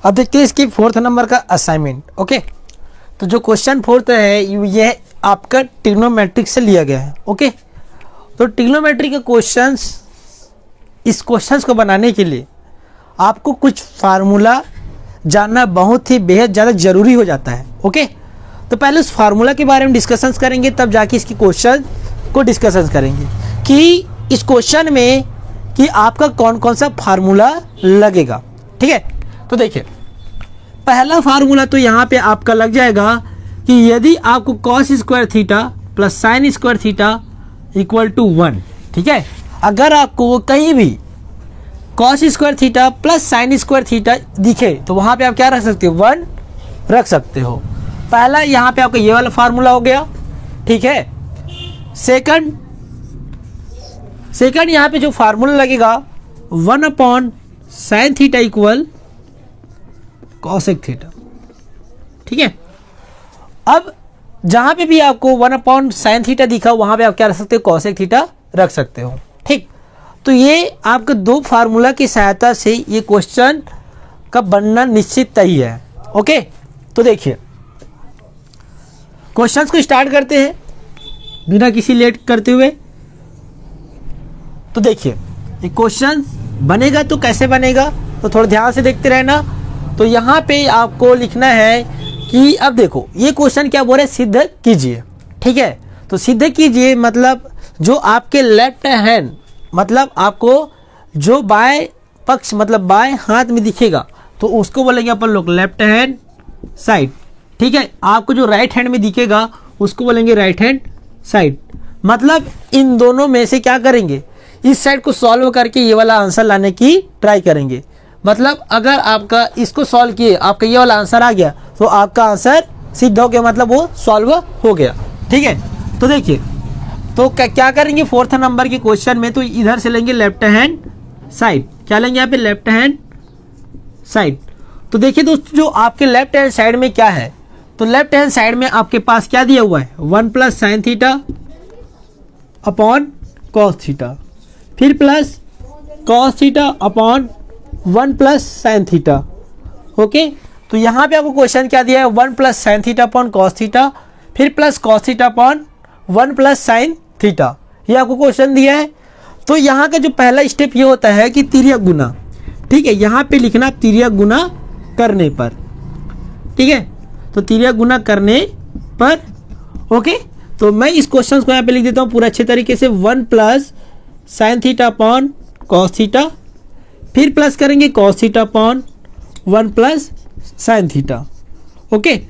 अब देखते हैं इसकी 4th नंबर का असाइनमेंट। ओके, तो जो क्वेश्चन 4th है ये आपका ट्रिग्नोमेट्रिक से लिया गया है। ओके, तो ट्रिग्नोमेट्री के क्वेश्चंस, इस क्वेश्चंस को बनाने के लिए आपको कुछ फार्मूला जानना बहुत ही बेहद ज़्यादा ज़रूरी हो जाता है। ओके, तो पहले उस फार्मूला के बारे में डिस्कशंस करेंगे, तब जाके इसकी क्वेश्चन को डिस्कशंस करेंगे कि इस क्वेश्चन में कि आपका कौन कौन सा फार्मूला लगेगा। ठीक है, तो देखिए पहला फार्मूला तो यहाँ पे आपका लग जाएगा कि यदि आपको cos square theta plus sine square theta equal to 1, ठीक है, अगर आपको कहीं भी cos square theta plus sine square theta दिखे तो वहाँ पे आप क्या रख सकते हो, 1 रख सकते हो। पहला यहाँ पे आपका ये वाला फार्मूला हो गया। ठीक है, सेकंड यहाँ पे जो फार्मूला लगेगा 1 upon sine theta equal cosec theta. ठीक है, अब जहां पे भी आपको 1 अपॉन साइन थीटा दिखा वहां पे आप क्या रख सकते हो, कॉसेक थीटा रख सकते हो। ठीक, तो ये आपके दो फार्मूला की सहायता से ये क्वेश्चन का बनना निश्चित तय है। ओके, तो देखिए क्वेश्चंस को स्टार्ट करते हैं बिना किसी लेट करते हुए। तो देखिए ये क्वेश्चन बनेगा तो कैसे बनेगा, तो थोड़ा ध्यान से देखते रहना। तो यहाँ पे आपको लिखना है कि अब देखो ये क्वेश्चन क्या बोल रहे हैं, सिद्ध कीजिए। ठीक है, तो सिद्ध कीजिए मतलब जो आपके लेफ्ट हैंड, मतलब आपको जो बाएं पक्ष मतलब बाएं हाथ में दिखेगा तो उसको बोलेंगे अपन लोग लेफ्ट हैंड साइड। ठीक है, आपको जो राइट हैंड में दिखेगा उसको बोलेंगे राइट हैंड साइड। मतलब इन दोनों में से क्या करेंगे, इस साइड को सॉल्व करके ये वाला आंसर लाने की ट्राई करेंगे। मतलब अगर आपका इसको सॉल्व किए आपका ये वाला आंसर आ गया तो आपका आंसर सिद्ध हो गया, मतलब वो सॉल्व हो गया। ठीक है, तो देखिए तो क्या करेंगे 4th नंबर के क्वेश्चन में, तो इधर से लेंगे लेफ्ट हैंड साइड। क्या लेंगे यहाँ पे, लेफ्ट हैंड साइड। तो देखिए दोस्तों जो आपके लेफ्ट हैंड साइड में क्या है, तो लेफ्ट हैंड साइड में आपके पास क्या दिया हुआ है, 1 plus sine theta upon cos theta, फिर plus cos theta upon 1 plus sine theta. Okay, तो यहाँ पे आपको क्वेश्चन क्या दिया है, 1 plus sine theta upon cos theta, फिर plus cos theta upon 1 plus sine theta, ये आपको क्वेश्चन दिया है। तो यहाँ का जो पहला स्टेप ये होता है कि तिर्यक गुना। ठीक है, यहाँ पे लिखना तिर्यक गुना करने पर। ठीक है, तो तिर्यक गुना करने पर। ओके, तो मैं इस क्वेश्चन को यहाँ पे लिख देता हूँ पूरा अच्छे तरीके से, 1 plus sine theta upon cos theta, फिर प्लस करेंगे cos theta upon 1 plus sine theta. Okay,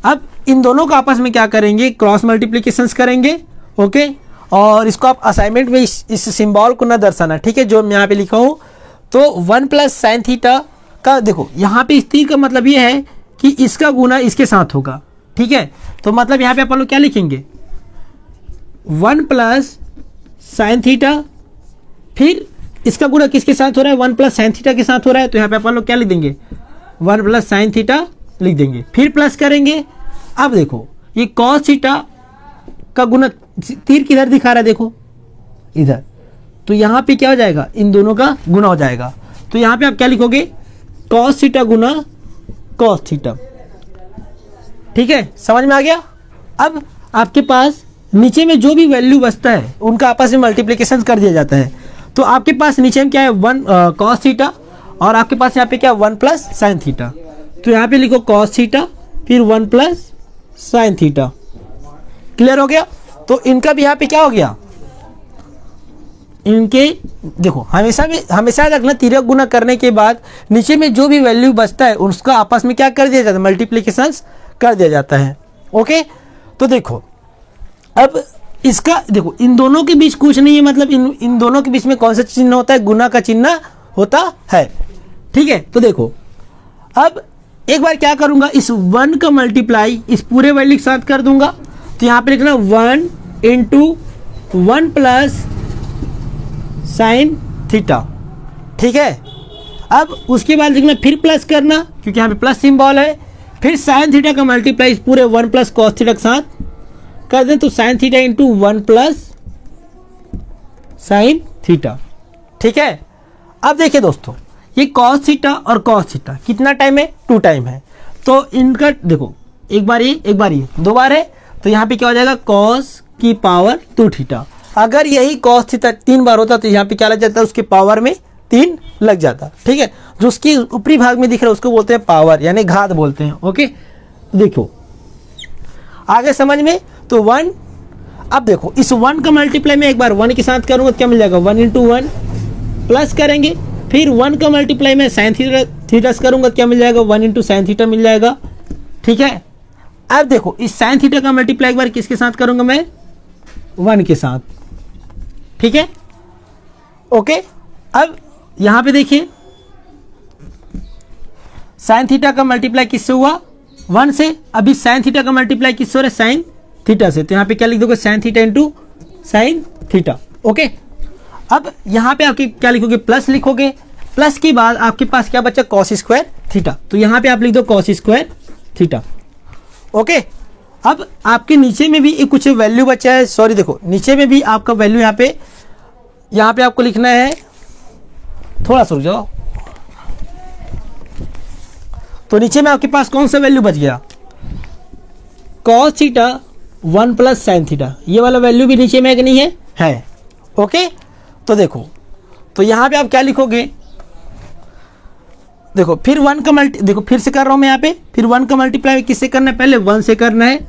अब इन दोनों का आपस में क्या करेंगे, क्रॉस मल्टीप्लिकेशंस करेंगे। ओके, और इसको आप असाइनमेंट में इस सिंबल को ना दर्शाना। ठीक है, जो मैं यहाँ पे लिखा हूँ, तो 1 प्लस साइन थीटा का देखो यहाँ पे इस तीर का मतलब ये है कि इसका गुना इसके साथ होगा। ठीक है, तो मतलब यहाँ पे अपन लोग क्या लिखेंगे, 1 प्लस साइन थीटा, फिर इसका गुना किसके साथ हो रहा है, 1 प्लस साइन थीटा के साथ हो रहा है, तो यहाँ पे अपन लोग क्या लिख देंगे, 1 प्लस साइन थीटा लिख देंगे, फिर प्लस करेंगे। अब देखो ये कॉस थीटा का गुना, तीर किधर दिखा रहा है, देखो इधर, तो यहाँ पे क्या हो जाएगा, इन दोनों का गुना हो जाएगा। तो यहाँ पे आप क्या लिखोगे, कॉस थीटा गुना कॉस थीटा। ठीक है, समझ में आ गया। अब आपके पास नीचे में जो भी वैल्यू बचता है उनका आपस में मल्टीप्लिकेशन कर दिया जाता है। तो आपके पास नीचे में क्या है, 1 कॉस थीटा, और आपके पास यहाँ पे क्या, 1 प्लस साइन थीटा। तो यहाँ पे लिखो कॉस थीटा, फिर 1 प्लस साइन थीटा। क्लियर हो गया। तो इनका भी यहाँ पे क्या हो गया, इनके देखो हमेशा रखना, तिर्यक गुना करने के बाद नीचे में जो भी वैल्यू बचता है उसका आपस में क्या कर दिया जाता है, मल्टीप्लिकेशन कर दिया जाता है। ओके, तो देखो अब इसका देखो इन दोनों के बीच कुछ नहीं है, मतलब इन दोनों के बीच में कौन सा चिन्ह होता है, गुना का चिन्ह होता है। ठीक है, तो देखो अब एक बार क्या करूंगा, इस 1 का मल्टीप्लाई इस पूरे वैल्यू के साथ कर दूंगा। तो यहाँ पे लिखना 1 इंटू 1 प्लस साइन थीटा। ठीक है, अब उसके बाद लिखना फिर प्लस करना, क्योंकि यहाँ पे प्लस सिंबल है, फिर साइन थीटा का मल्टीप्लाई इस पूरे 1 प्लस कॉस थीटा के साथ कर दें, तो sine theta into 1 plus sine theta. ठीक है, अब देखिए दोस्तों ये कॉस थीटा और कॉस थीटा कितना टाइम है, 2 टाइम है। तो इनका देखो एक बार ये 2 बार है, तो यहाँ पे क्या हो जाएगा कॉस की पावर 2 थीटा। अगर यही कॉस थीटा 3 बार होता तो यहाँ पे क्या लग जाता है, उसके पावर में 3 लग जाता। ठीक है, जो उसके ऊपरी भाग में दिख रहा है उसको बोलते हैं पावर, यानी घात बोलते हैं। ओके, देखो आगे समझ में। तो 1, अब देखो इस 1 का मल्टीप्लाई में एक बार 1 के साथ करूंगा तो क्या मिल जाएगा, 1 × 1 प्लस करेंगे, फिर 1 का मल्टीप्लाई में साइन थीटा करूंगा तो क्या मिल जाएगा, 1 × साइन थीटा मिल जाएगा। ठीक है, अब देखो इस साइन थीटा का मल्टीप्लाई एक बार किसके साथ करूंगा मैं, 1 के साथ। ठीक है, ओके। अब यहां पे देखिए साइन थीटा का मल्टीप्लाई किससे हुआ, 1 से। अभी साइन थीटा का मल्टीप्लाई किससे हो रहा है, साइन थीटा से। तो यहाँ पे क्या लिख दोगे, sine theta into sine theta. Okay, अब यहाँ पे आपके क्या लिखोगे, प्लस लिखोगे। प्लस के बाद आपके पास क्या बचा, कॉस स्क्वायर थीटा। तो यहाँ पे आप लिख दो कॉस स्क्वायर थीटा। ओके, अब आपके नीचे में भी एक कुछ वैल्यू बचा है, सॉरी देखो नीचे में भी आपका वैल्यू यहाँ पे आपको लिखना है, थोड़ा सा रुक जाओ। तो नीचे में आपके पास कौन सा वैल्यू बच गया, cos theta 1 plus sine theta. ये वाला वैल्यू भी नीचे में है कि नहीं है। ओके, तो देखो तो यहाँ पे आप क्या लिखोगे, देखो फिर 1 का देखो फिर से कर रहा हूं मैं यहाँ पे, फिर 1 का मल्टीप्लाई किससे करना है, पहले 1 से करना है।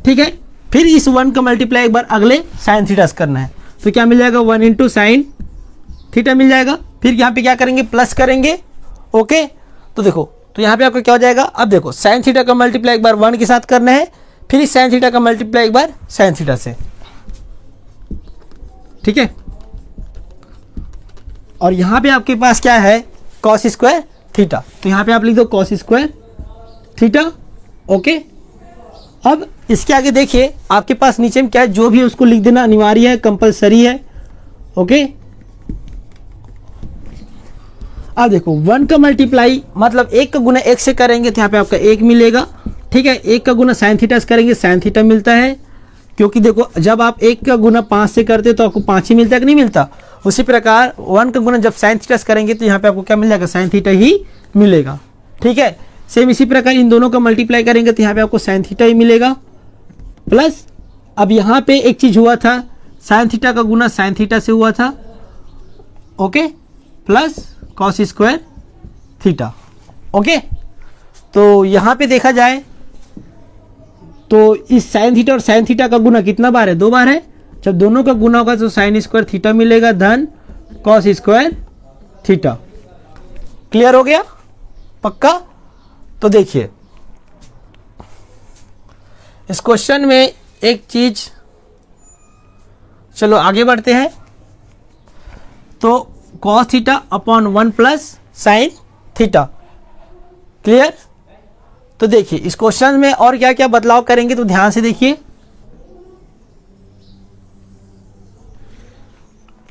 ठीक है, फिर इस 1 का मल्टीप्लाई एक बार अगले साइन थीटा से करना है। तो क्या मिल जाएगा, 1 × साइन थीटा मिल जाएगा। फिर यहाँ पे क्या करेंगे, प्लस करेंगे। ओके, तो देखो तो यहाँ पे आपको क्या हो जाएगा, अब देखो साइन थीटा का मल्टीप्लाई एक बार 1 के साथ करना है, फिर इस साइन थीटा का मल्टीप्लाई एक बार साइन थीटा से। ठीक है, और यहाँ पे आपके पास क्या है, कॉस स्क्वायर थीटा। तो यहाँ पे आप लिख दो कॉस स्क्वायर थीटा। ओके, अब इसके आगे देखिए आपके पास नीचे में क्या है, जो भी उसको लिख देना अनिवार्य है, कंपलसरी है। ओके, अब देखो 1 का मल्टीप्लाई मतलब 1 का गुना 1 से करेंगे तो यहाँ पे आपका 1 मिलेगा। ठीक है, 1 का गुना साइन थीटा से करेंगे, साइन थीटा मिलता है, क्योंकि देखो जब आप 1 का गुना 5 से करते तो आपको 5 ही मिलता है कि नहीं मिलता। उसी प्रकार 1 का गुना जब साइन थीटा से करेंगे तो यहाँ पे आपको क्या मिल जाएगा, साइन थीटा ही मिलेगा। ठीक है, सेम इसी प्रकार इन दोनों का मल्टीप्लाई करेंगे तो यहाँ पे आपको साइन थीटा ही मिलेगा। प्लस अब यहाँ पे एक चीज हुआ था, साइन थीटा का गुना साइन थीटा से हुआ था। Okay, plus cos square theta. Okay, तो यहाँ पे देखा जाए तो इस साइन थीटा और साइन थीटा का गुना कितना बार है, 2 बार है। जब दोनों का गुना होगा तो साइन स्क्वायर थीटा मिलेगा धन कॉस स्क्वायर थीटा। क्लियर हो गया, पक्का। तो देखिए इस क्वेश्चन में एक चीज, चलो आगे बढ़ते हैं। तो cos theta upon 1 plus sine theta. Clear. तो देखिए इस क्वेश्चन में और क्या क्या बदलाव करेंगे तो ध्यान से देखिए।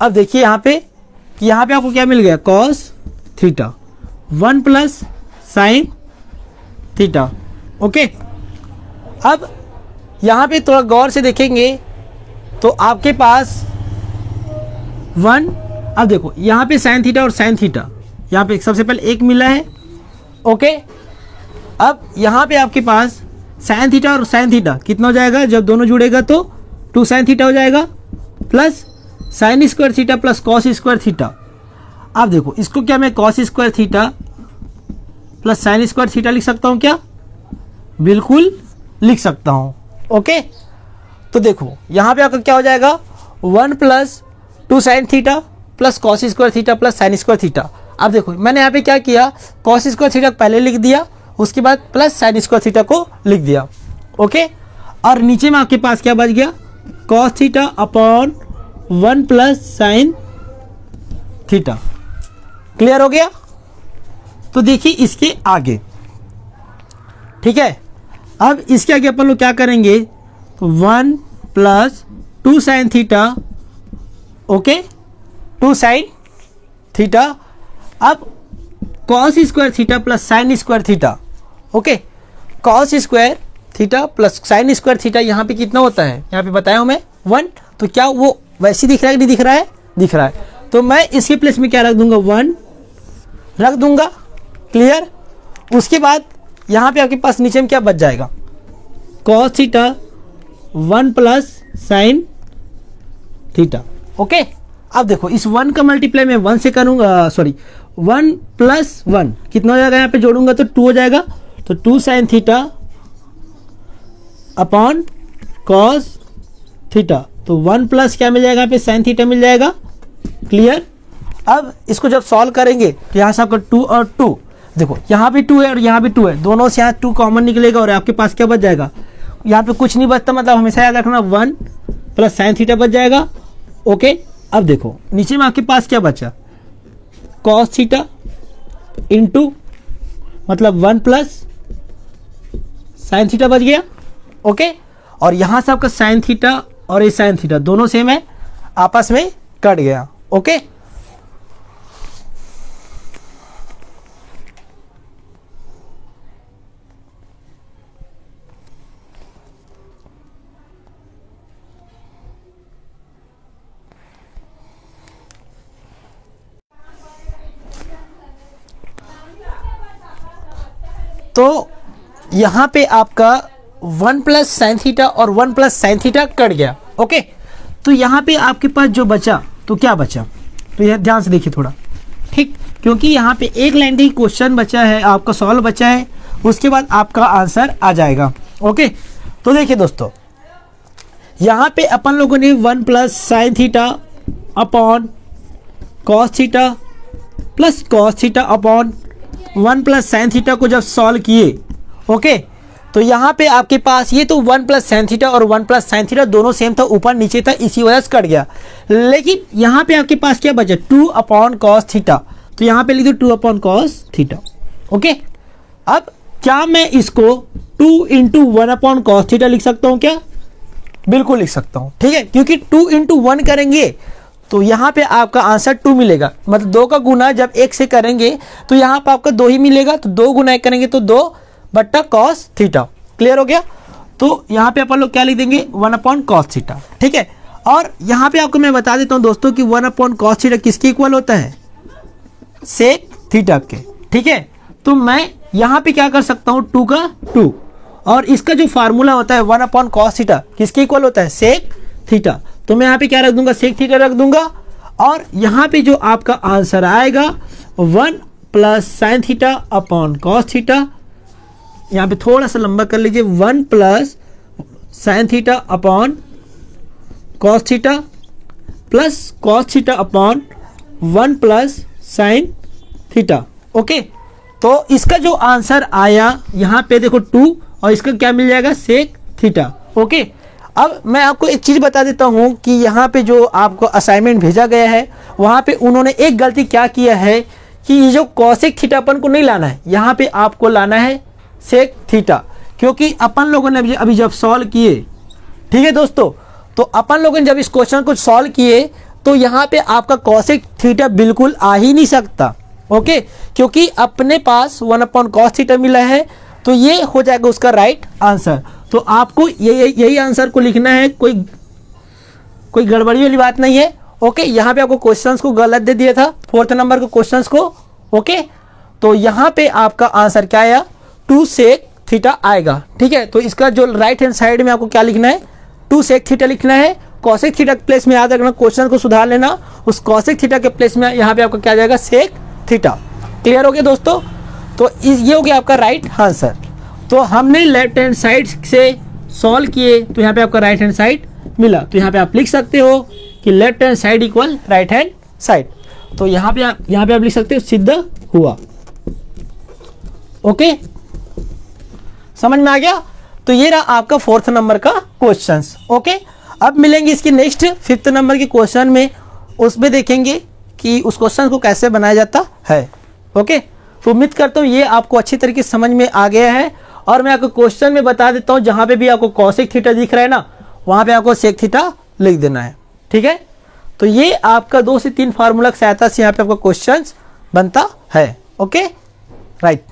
अब देखिए यहां पे आपको क्या मिल गया, cos theta 1 plus sine theta. Okay, अब यहां पे थोड़ा गौर से देखेंगे तो आपके पास 1, अब देखो यहां पे साइन थीटा और साइन थीटा, यहां पे सबसे पहले 1 मिला है। ओके, अब यहां पे आपके पास साइन थीटा और साइन थीटा कितना हो जाएगा, जब दोनों जुड़ेगा तो 2 साइन थीटा हो जाएगा, plus sine square theta plus cos square theta. अब देखो इसको क्या मैं cos square theta plus sine square theta लिख सकता हूं क्या, बिल्कुल लिख सकता हूं। ओके, तो देखो यहां पे आपका क्या हो जाएगा, 1 plus 2 sine theta plus cos square theta plus sine square theta. अब देखो मैंने यहाँ पे क्या किया, कॉस स्क्वायर थीटा पहले लिख दिया, उसके बाद प्लस साइन स्क्वायर थीटा को लिख दिया। ओके, और नीचे में आपके पास क्या बच गया, cos theta upon 1 plus sine theta. Clear हो गया। तो देखिए इसके आगे, ठीक है, अब इसके आगे अपन लोग क्या करेंगे, तो 1 plus 2 sine theta, okay 2 sine theta. अब cos square theta plus sine square theta. Okay, cos square theta plus sine square theta यहाँ पे कितना होता है, यहाँ पे बताया हूं मैं 1। तो क्या वो वैसे दिख रहा है कि नहीं दिख रहा है, दिख रहा है। तो मैं इसके प्लेस में क्या रख दूंगा, 1 रख दूंगा। क्लियर। उसके बाद यहाँ पे आपके पास नीचे में क्या बच जाएगा, cos theta 1 plus sine theta. Okay, अब देखो इस 1 का मल्टीप्लाई मैं 1 से करूँगा, सॉरी 1 प्लस 1 कितना हो जाएगा, यहाँ पे जोड़ूंगा तो 2 हो जाएगा, तो 2 sine theta upon cos theta, तो 1 प्लस क्या मिल जाएगा, यहाँ पे साइन थीटा मिल जाएगा। क्लियर। अब इसको जब सॉल्व करेंगे तो यहाँ से आपका 2 और 2, देखो यहाँ भी 2 है और यहाँ भी 2 है, दोनों से यहाँ 2 कॉमन निकलेगा और आपके पास क्या बच जाएगा, यहाँ पे कुछ नहीं बचता, मतलब हमेशा याद रखना 1 प्लस साइन थीटा बच जाएगा। ओके, अब देखो नीचे में आपके पास क्या बचा, कॉस थीटा इंटू मतलब 1 प्लस साइन थीटा बच गया। ओके, और यहाँ से आपका साइन थीटा और ये साइन थीटा दोनों सेम है, आपस में कट गया। ओके, तो यहाँ पे आपका 1 प्लस साइन थीटा और 1 प्लस साइन थीटा कट गया। ओके, तो यहाँ पे आपके पास जो बचा, तो क्या बचा, तो यह ध्यान से देखिए थोड़ा, ठीक, क्योंकि यहाँ पे एक लाइन का क्वेश्चन बचा है, आपका सॉल्व बचा है, उसके बाद आपका आंसर आ जाएगा। ओके, तो देखिए दोस्तों, यहाँ पे अपन लोगों ने 1 plus sine theta upon cos theta plus cos theta upon 1 plus sine theta को जब सॉल्व किए, ओके, तो यहाँ पे आपके पास ये तो 1 प्लस साइन थीटा और 1 प्लस साइन थीटा दोनों सेम था, ऊपर नीचे था, इसी वजह से कट गया। लेकिन यहाँ पे आपके पास क्या बचा, 2 अपॉन कॉस थीटा, तो यहाँ पे लिख दो 2 अपॉन कॉस थीटा। ओके, अब क्या मैं इसको 2 इंटू 1 अपॉन कॉस थीटा लिख सकता हूँ क्या, बिल्कुल लिख सकता हूँ। ठीक है, क्योंकि 2 इंटू 1 करेंगे तो यहाँ पे आपका आंसर 2 मिलेगा, मतलब 2 का गुना जब 1 से करेंगे तो यहाँ पे आपका 2 ही मिलेगा, तो 2 गुना 1 करेंगे तो 2 बट्टा कॉस थीटा। क्लियर हो गया। तो यहाँ पे अपन लोग क्या लिख देंगे, 1 अपॉन कॉस थीटा। ठीक है, और यहाँ पे आपको मैं बता देता हूँ दोस्तों कि 1 अपॉन कॉस थीटा किसके इक्वल होता है, सेक थीटा के। ठीक है, तो मैं यहाँ पे क्या कर सकता हूँ, 2 का 2, और इसका जो फार्मूला होता है 1 अपॉन कॉस थीटा किसके इक्वल होता है, सेक थीटा, तो मैं यहाँ पे क्या रख दूंगा, सेक थीटा रख दूंगा। और यहाँ पे जो आपका आंसर आएगा 1 plus sine theta upon cos theta, यहाँ पे थोड़ा सा लंबा कर लीजिए, 1 plus sine theta upon cos theta plus cos theta upon 1 plus sine theta. Okay, तो इसका जो आंसर आया यहाँ पे देखो 2, और इसका क्या मिल जाएगा, सेक थीटा। ओके, अब मैं आपको एक चीज़ बता देता हूँ कि यहाँ पे जो आपको असाइनमेंट भेजा गया है वहाँ पे उन्होंने एक गलती क्या किया है कि ये जो कॉसेक थीटा अपन को नहीं लाना है, यहाँ पे आपको लाना है सेक थीटा, क्योंकि अपन लोगों ने अभी जब सॉल्व किए, ठीक है दोस्तों, तो अपन लोगों ने जब इस क्वेश्चन को सॉल्व किए तो यहाँ पे आपका कॉसेक थीटा बिल्कुल आ ही नहीं सकता। ओके, क्योंकि अपने पास 1 अपॉन कॉस थीटा मिला है, तो ये हो जाएगा उसका राइट आंसर। तो आपको यही आंसर को लिखना है, कोई गड़बड़ी वाली बात नहीं है। ओके, यहाँ पे आपको क्वेश्चंस को गलत दे दिया था, 4th नंबर के क्वेश्चंस को। ओके, तो यहाँ पे आपका आंसर क्या आया, 2 सेक थीटा आएगा। ठीक है, तो इसका जो राइट हैंड साइड में आपको क्या लिखना है, 2 सेक थीटा लिखना है। कॉसेक थीटा के प्लेस में याद रखना, क्वेश्चन को सुधार लेना, उस कॉसेक थीटा के प्लेस में यहाँ पे आपका क्या जाएगा, सेक थीटा। क्लियर हो गया दोस्तों। तो ये हो गया आपका राइट आंसर। तो हमने लेफ्ट हैंड साइड से सॉल्व किए तो यहाँ पे आपका राइट हैंड साइड मिला, तो यहाँ पे आप लिख सकते हो कि left hand side equal right hand side. तो यहाँ पे आप लिख सकते हो सिद्ध हुआ। ओके, समझ में आ गया। तो ये रहा आपका 4th नंबर का क्वेश्चंस। ओके, अब मिलेंगे इसके नेक्स्ट 5th नंबर के क्वेश्चन में, उसमें देखेंगे कि उस क्वेश्चन को कैसे बनाया जाता है। ओके, तो उम्मीद करता हूँ ये आपको अच्छी तरीके से समझ में आ गया है। और मैं आपको क्वेश्चन में बता देता हूँ, जहाँ पे भी आपको कॉसेक थीटा दिख रहा है ना, वहाँ पे आपको सेक थीटा लिख देना है। ठीक है, तो ये आपका 2 से 3 फार्मूला की सहायता से यहाँ पे आपका क्वेश्चन बनता है। Okay, right.